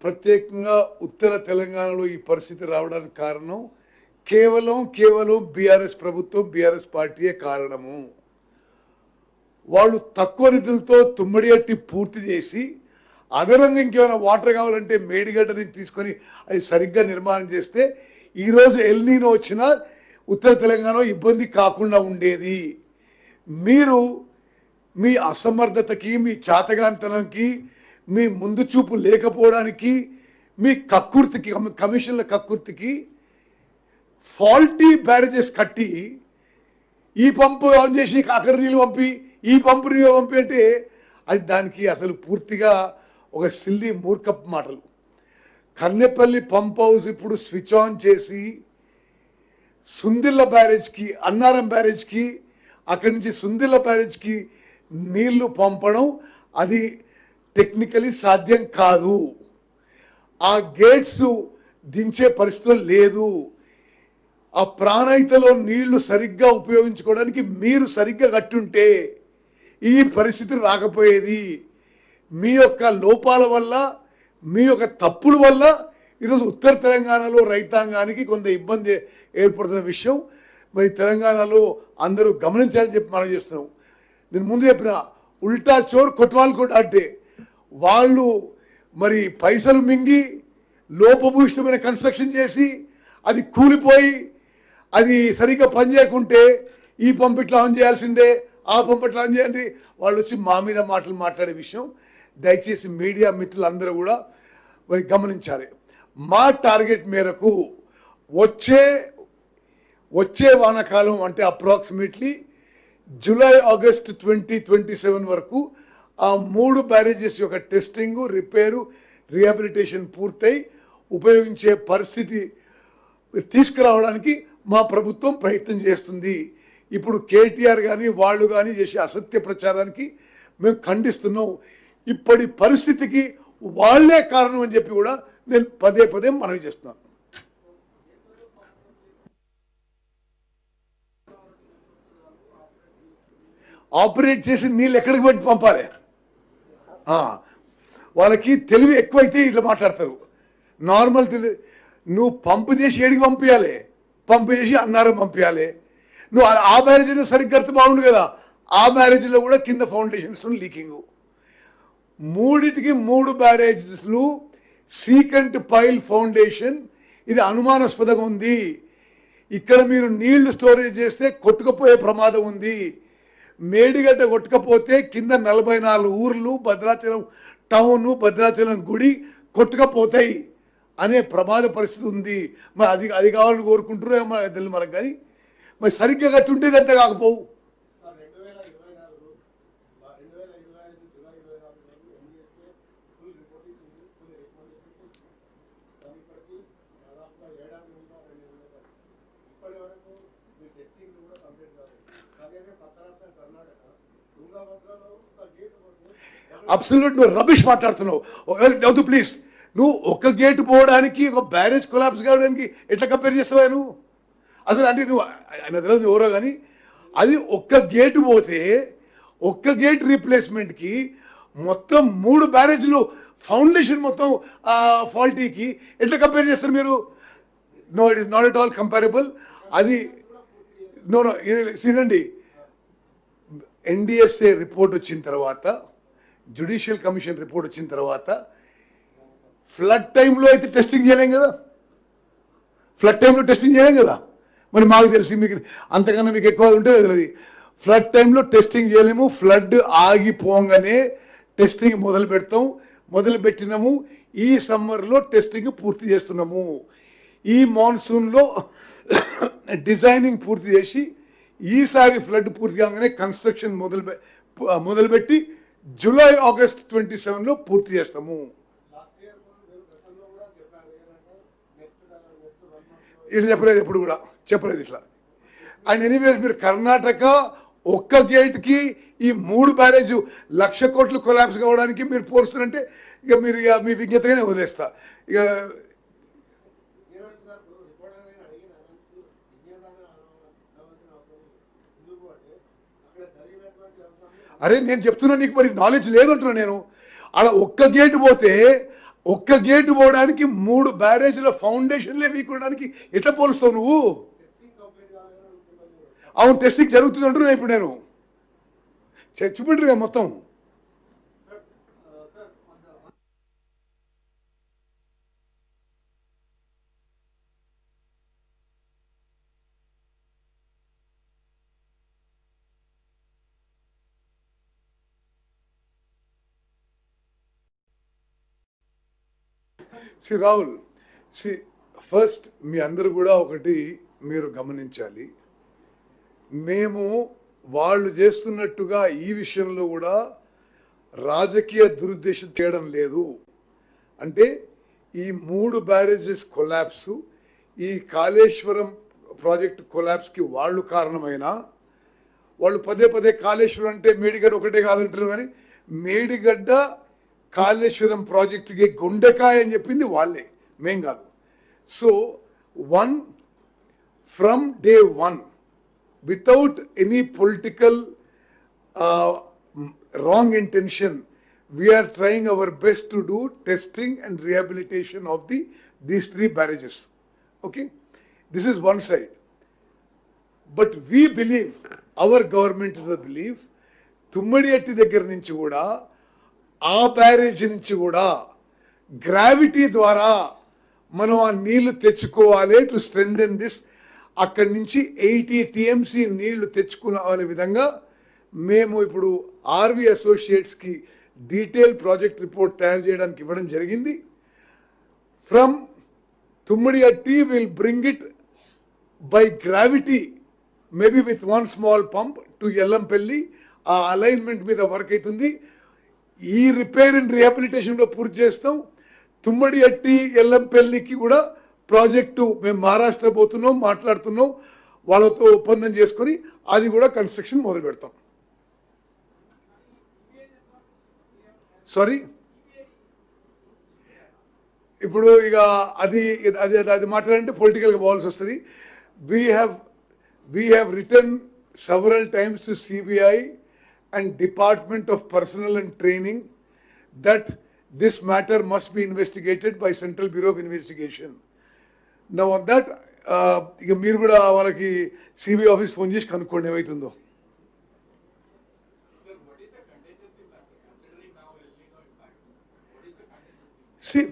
ప్రత్యేకంగా ఉత్తర తెలంగాణలో ఈ పరిస్థితి రావడానికి కారణం కేవలం బీఆర్ఎస్ ప్రభుత్వం, బీఆర్ఎస్ పార్టీయే కారణము. వాళ్ళు తక్కువ నిధులతో తుమ్మడిగట్టి పూర్తి చేసి అదనంగా ఇంకేమైనా వాటర్ కావాలంటే మేడిగడ్డని తీసుకొని అది సరిగ్గా నిర్మాణం చేస్తే ఈరోజు ఎల్నీనో వచ్చినా ఉత్తర తెలంగాణలో ఇబ్బంది కాకుండా ఉండేది. మీరు మీ అసమర్థతకి, మీ చాతగాంతనంకి, మీ ముందు చూపు లేకపోవడానికి, మీ కక్కుర్తికి, కమిషన్ల కక్కుర్తికి ఫాల్టీ బ్యారేజెస్ కట్టి ఈ పంపు ఆన్ చేసి అక్కడ నీళ్ళు పంపి ఈ పంపు నీళ్ళు పంపి అంటే అది దానికి అసలు పూర్తిగా ఒక సిల్లీ మూర్ఖపు మాటలు. కన్నెపల్లి పంప్ హౌస్ ఇప్పుడు స్విచ్ ఆన్ చేసి సుందిల్ల బ్యారేజ్కి, అన్నారం బ్యారేజ్కి, అక్కడి నుంచి సుందిల్ల బ్యారేజ్కి నీళ్లు పంపడం అది టెక్నికలీ సాధ్యం కాదు. ఆ గేట్స్ దించే పరిస్థితులు లేదు. ఆ ప్రాణహితలో నీళ్లు సరిగ్గా ఉపయోగించుకోవడానికి మీరు సరిగ్గా కట్టుంటే ఈ పరిస్థితి రాకపోయేది. మీ యొక్క లోపాల వల్ల, మీ యొక్క తప్పుల వల్ల ఈరోజు ఉత్తర తెలంగాణలో రైతాంగానికి కొంత ఇబ్బంది ఏర్పడుతున్న విషయం మరి తెలంగాణలో అందరూ గమనించాలని చెప్పి మనం చేస్తున్నాం. నేను ముందు చెప్పిన ఉల్టా చోర్ కొట్వాల్ కూడా అంటే వాళ్ళు మరి పైసలు మింగి లోపభూయిష్టమైన కన్స్ట్రక్షన్ చేసి అది కూలిపోయి అది సరిగ్గా పనిచేయకుంటే ఈ పంపు ఇట్లా ఆన్ చేయాల్సిందే, ఆ పంపు ఇట్లా ఆన్ చేయండి, వాళ్ళు వచ్చి మా మీద మాటలు మాట్లాడే విషయం దయచేసి మీడియా మిత్రులందరూ కూడా మరి గమనించాలి. మా టార్గెట్ మేరకు వచ్చే వానాకాలం అంటే అప్రాక్సిమేట్లీ జూలై ఆగస్ట్ 2027 వరకు ఆ 3 బ్యారేజెస్ యొక్క టెస్టింగు, రిపేరు, రీహాబిలిటేషన్ పూర్తయి ఉపయోగించే పరిస్థితి తీసుకురావడానికి మా ప్రభుత్వం ప్రయత్నం చేస్తుంది. ఇప్పుడు కేటీఆర్ కానీ వాళ్ళు కానీ చేసే అసత్య ప్రచారానికి మేము ఖండిస్తున్నాం. ఇప్పటి పరిస్థితికి వాళ్లే కారణం అని చెప్పి కూడా నేను పదే మనవి చేస్తున్నాను. ఆపరేట్ చేసి నీళ్ళు ఎక్కడికి పెట్టి పంపాలి? వాళ్ళకి తెలివి ఎక్కువైతే ఇట్లా మాట్లాడతారు. నార్మల్ తెలివి నువ్వు పంపు చేసి ఏడికి పంపించాలి, పంపు చేసి అన్నారం పంపించాలి. నువ్వు ఆ బ్యారేజీలో సరిగ్గా కడితే బాగుండు కదా. ఆ బ్యారేజీలో కూడా కింద ఫౌండేషన్స్ లీకింగ్. 3 బ్యారేజెస్లు సీకంట్ పైల్ ఫౌండేషన్ ఇది అనుమానాస్పదంగా ఉంది. ఇక్కడ మీరు నీళ్లు స్టోరేజ్ చేస్తే కొట్టుకుపోయే ప్రమాదం ఉంది. మేడిగడ్డ కొట్టుకపోతే కింద 44 ఊర్లు, భద్రాచలం టౌను, భద్రాచలం గుడి కొట్టుకపోతాయి అనే ప్రమాద పరిస్థితి ఉంది. మరి అది కావాలని కోరుకుంటున్నారో తెలియదు మనకు. కానీ మరి సరిగ్గా కట్టి ఉంటే అంత కాకపోవు. అబ్సల్యూట్ నువ్వు రబిష్ మాట్లాడుతున్నావు. ప్లీజ్, నువ్వు ఒక గేటు పోవడానికి ఒక బ్యారేజ్ కొలాప్స్ కావడానికి ఎట్లా కంపేర్ చేస్తావా నువ్వు? అసలు అంటే నువ్వు ఆయన తెలియదు ఎవరో కానీ అది ఒక్క గేటు పోతే ఒక్క గేట్ రీప్లేస్మెంట్కి మొత్తం 3 బ్యారేజ్లు ఫౌండేషన్ మొత్తం ఫాల్టీకి ఎట్లా కంపేర్ చేస్తారు మీరు? No, it is not at all comparable. అది నో చూడండి, ఎన్డిఎస్ఏ రిపోర్ట్ వచ్చిన తర్వాత, జ్యుడిషియల్ కమిషన్ రిపోర్ట్ వచ్చిన తర్వాత ఫ్లడ్ టైంలో అయితే టెస్టింగ్ చేయలేం కదా. ఫ్లడ్ టైంలో టెస్టింగ్ చేయలేం కదా. మరి మాకు తెలిసి మీకు అంతకన్నా మీకు ఎక్కువ ఉంటే తెలియదు. ఫ్లడ్ టైంలో టెస్టింగ్ చేయలేము. ఫ్లడ్ ఆగిపోగానే టెస్టింగ్ మొదలుపెట్టినాము. ఈ సమ్మర్లో టెస్టింగ్ పూర్తి చేస్తున్నాము. ఈ మాన్సూన్లో డిజైనింగ్ పూర్తి చేసి ఈసారి ఫ్లడ్ పూర్తి కాగానే కన్స్ట్రక్షన్ మొదలుపెట్టి జూలై ఆగస్ట్ 27లో పూర్తి చేస్తాము. ఇట్లా చెప్పలేదు, ఎప్పుడు కూడా చెప్పలేదు ఇట్లా. అండ్ ఎనీవేస్ మీరు కర్ణాటక ఒక్క గేట్కి ఈ 3 బ్యారేజ్ 1,00,000 కోట్లు కొలాప్స్ కావడానికి మీరు పోరుస్తారంటే ఇక మీరు మీ విజ్ఞతగానే వదిలేస్తా. ఇక అరే నేను చెప్తున్నా, నీకు మరి నాలెడ్జ్ లేదంటున్నా నేను. అలా ఒక్క గేటు పోతే ఒక్క గేటు పోవడానికి 3 బ్యారేజ్ల ఫౌండేషన్లే వీకోవడానికి ఎట్లా పోలుస్తావు నువ్వు? అవును, టెస్టింగ్ జరుగుతుంది అంటున్నా ఇప్పుడు నేను చూపెట్టరుగా మొత్తం. రాహుల్, ఫస్ట్ మీ అందరూ కూడా ఒకటి మీరు గమనించాలి, మేము వాళ్ళు చేస్తున్నట్టుగా ఈ విషయంలో కూడా రాజకీయ దురుద్దేశం చేయడం లేదు. అంటే ఈ 3 బ్యారేజెస్ కొలాప్స్, ఈ కాళేశ్వరం ప్రాజెక్ట్ కొలాప్స్కి వాళ్ళు కారణమైన, వాళ్ళు పదే పదే కాళేశ్వరం అంటే మేడిగడ్డ ఒకటే కాదంటారు, కానీ మేడిగడ్డ కాళేశ్వరం ప్రాజెక్టుకి గుండెకాయ అని చెప్పింది వాళ్ళే, మేం కాదు. So from day 1 without any political wrong intention, we are trying our best to do testing and rehabilitation of these 3 barrages. Okay, this is one side. But we believe, our government is a belief, తుమ్మడియట్టి దగ్గర నుంచి కూడా ఆ barrage నుంచి కూడా gravity ద్వారా మనం ఆ నీళ్లు తెచ్చుకోవాలి టు స్ట్రెంథెన్ దిస్. అక్కడి నుంచి 80 TMC నీళ్లు తెచ్చుకునే విధంగా మేము ఇప్పుడు ఆర్వి అసోసియేట్స్కి డీటెయిల్ ప్రాజెక్ట్ రిపోర్ట్ తయారు చేయడానికి ఇవ్వడం జరిగింది. From Tummidihatti will bring it by gravity, maybe with 1 small pump to Yellampalli. ఆ అలైన్మెంట్ మీద వర్క్ అవుతుంది. ఈ రిపేర్ అండ్ రిహాబిలిటేషన్లో పూర్తి చేస్తాం. తుమ్మడియట్టి ఎల్లంపల్లికి కూడా ప్రాజెక్టు మేము మహారాష్ట్ర పోతున్నాం, మాట్లాడుతున్నాం, వాళ్ళతో ఒప్పందం చేసుకొని అది కూడా కన్స్ట్రక్షన్ మొదలు పెడతాం. సారీ, ఇప్పుడు ఇక అది అది అది మాట్లాడాలంటే పొలిటికల్గా పోవాల్సి వస్తుంది. We have return several times to CBI and Department of Personnel and Training that this matter must be investigated by Central Bureau of Investigation. Now on that, ఇక మీరు కూడా వాళ్ళకి సిబిఐ ఆఫీస్ ఫోన్ చేసి కనుక్కోండి ఏమవుతుందో. See,